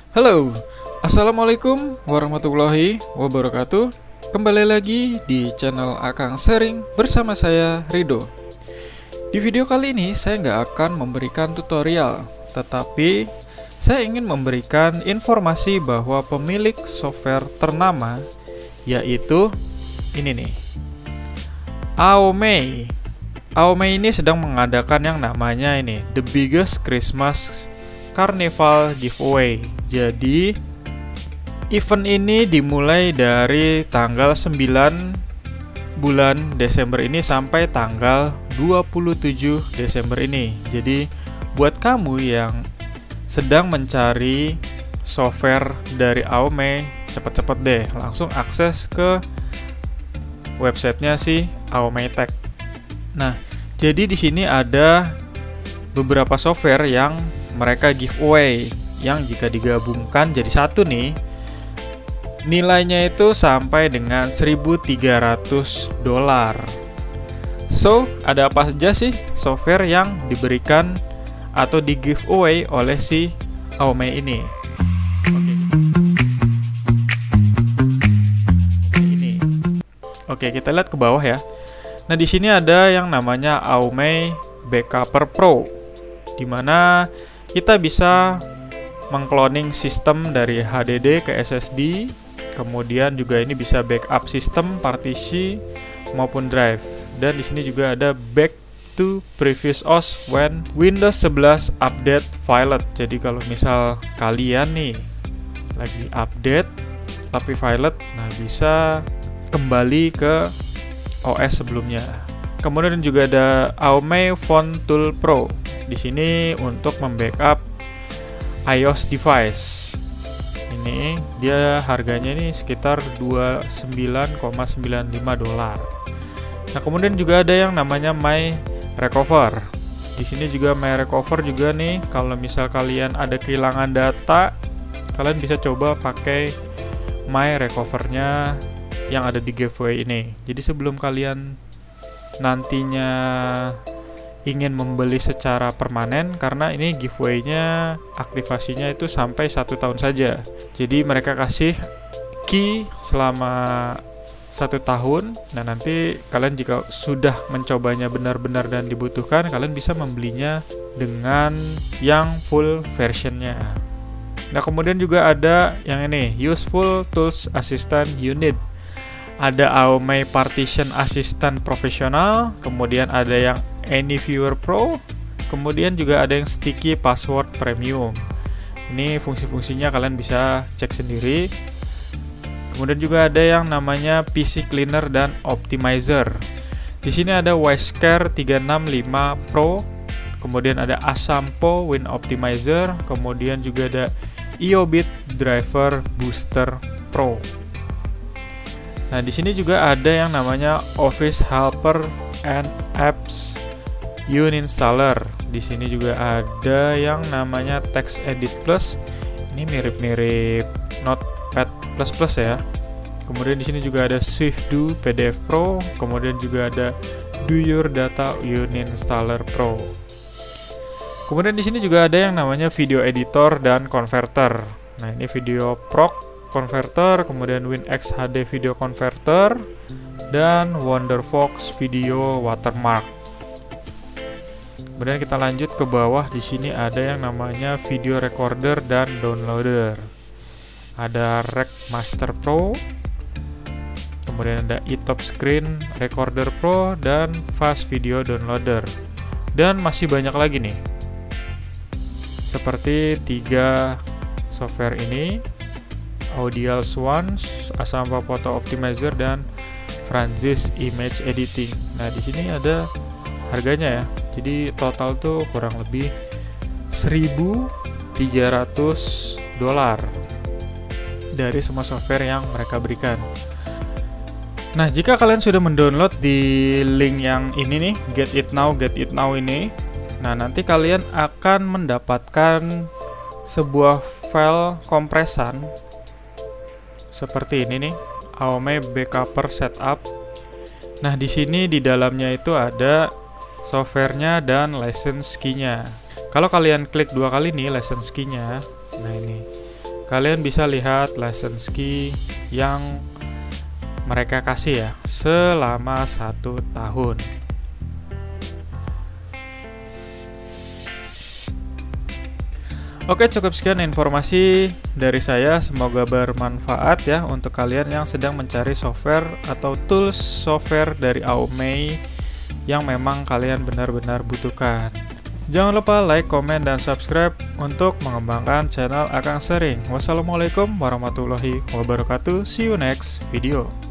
Halo, Assalamualaikum warahmatullahi wabarakatuh. Kembali lagi di channel Akang Sharing bersama saya Rido. Di video kali ini saya nggak akan memberikan tutorial, tetapi saya ingin memberikan informasi bahwa pemilik software ternama yaitu ini nih, Aomei. Aomei ini sedang mengadakan yang namanya ini The Biggest Christmas Carnival Giveaway. Jadi event ini dimulai dari tanggal 9 bulan Desember ini sampai tanggal 27 Desember ini. Jadi buat kamu yang sedang mencari software dari Aomei, cepet-cepet deh langsung akses ke websitenya si Aomei Tech. Nah, jadi di sini ada beberapa software yang mereka giveaway, yang jika digabungkan jadi satu nih, nilainya itu sampai dengan $1.300. So, ada apa saja sih software yang diberikan atau di giveaway oleh si Aomei ini? Oke, kita lihat ke bawah ya. Nah, di sini ada yang namanya Aomei Backuper Pro, di mana kita bisa mengcloning sistem dari HDD ke SSD, kemudian juga ini bisa backup sistem, partisi maupun drive. Dan di sini juga ada back to previous OS when Windows 11 update failed. Jadi kalau misal kalian nih lagi update tapi failed, nah bisa kembali ke OS sebelumnya. Kemudian juga ada Aomei Phone Tool Pro. Di sini untuk membackup iOS device. Ini dia harganya ini sekitar $29,95. Nah, kemudian juga ada yang namanya My Recover. Di sini juga My Recover juga nih, kalau misal kalian ada kehilangan data, kalian bisa coba pakai My Recover-nya yang ada di giveaway ini. Jadi sebelum kalian nantinya ingin membeli secara permanen, karena ini giveaway-nya aktivasinya itu sampai 1 tahun saja. Jadi mereka kasih key selama 1 tahun. Nah, nanti kalian jika sudah mencobanya benar-benar dan dibutuhkan, kalian bisa membelinya dengan yang full versionnya. Nah, kemudian juga ada yang ini, Useful Tools Assistant Unit. Ada Aomei Partition Assistant Professional, kemudian ada yang AnyViewer Pro, kemudian juga ada yang Sticky Password Premium. Ini fungsi-fungsinya kalian bisa cek sendiri. Kemudian juga ada yang namanya PC Cleaner dan Optimizer. Di sini ada Wisecare 365 Pro, kemudian ada Asampo Win Optimizer, kemudian juga ada EOBit Driver Booster Pro. Nah, di sini juga ada yang namanya Office Helper and Apps Uninstaller. Di sini juga ada yang namanya Text Edit Plus. Ini mirip-mirip Notepad++ ya. Kemudian di sini juga ada SwiftDo PDF Pro, kemudian juga ada Do Your Data Uninstaller Pro. Kemudian di sini juga ada yang namanya Video Editor dan Converter. Nah, ini Video Proc Converter, kemudian WinX HD Video Converter, dan WonderFox Video Watermark. Kemudian kita lanjut ke bawah, di sini ada yang namanya Video Recorder dan Downloader. Ada Rec Master Pro, kemudian ada eTop Screen Recorder Pro dan Fast Video Downloader. Dan masih banyak lagi nih. Seperti 3 software ini, Audial Swan, Asampa Photo Optimizer, dan Franzis Image Editing. Nah, di sini ada harganya ya. Jadi total tuh kurang lebih $1.300 dari semua software yang mereka berikan. Nah, jika kalian sudah mendownload di link yang ini nih, Get It Now ini, nah nanti kalian akan mendapatkan sebuah file kompresan seperti ini nih, Aomei Backuper Setup. Nah, di sini di dalamnya itu ada softwarenya dan license key-nya. Kalau kalian klik 2 kali nih license key-nya, nah ini kalian bisa lihat license key yang mereka kasih ya selama 1 tahun. Oke, cukup sekian informasi dari saya, semoga bermanfaat ya untuk kalian yang sedang mencari software atau tools software dari Aomei yang memang kalian benar-benar butuhkan. Jangan lupa like, komen, dan subscribe untuk mengembangkan channel Akang Sharing. Wassalamualaikum warahmatullahi wabarakatuh. See you next video.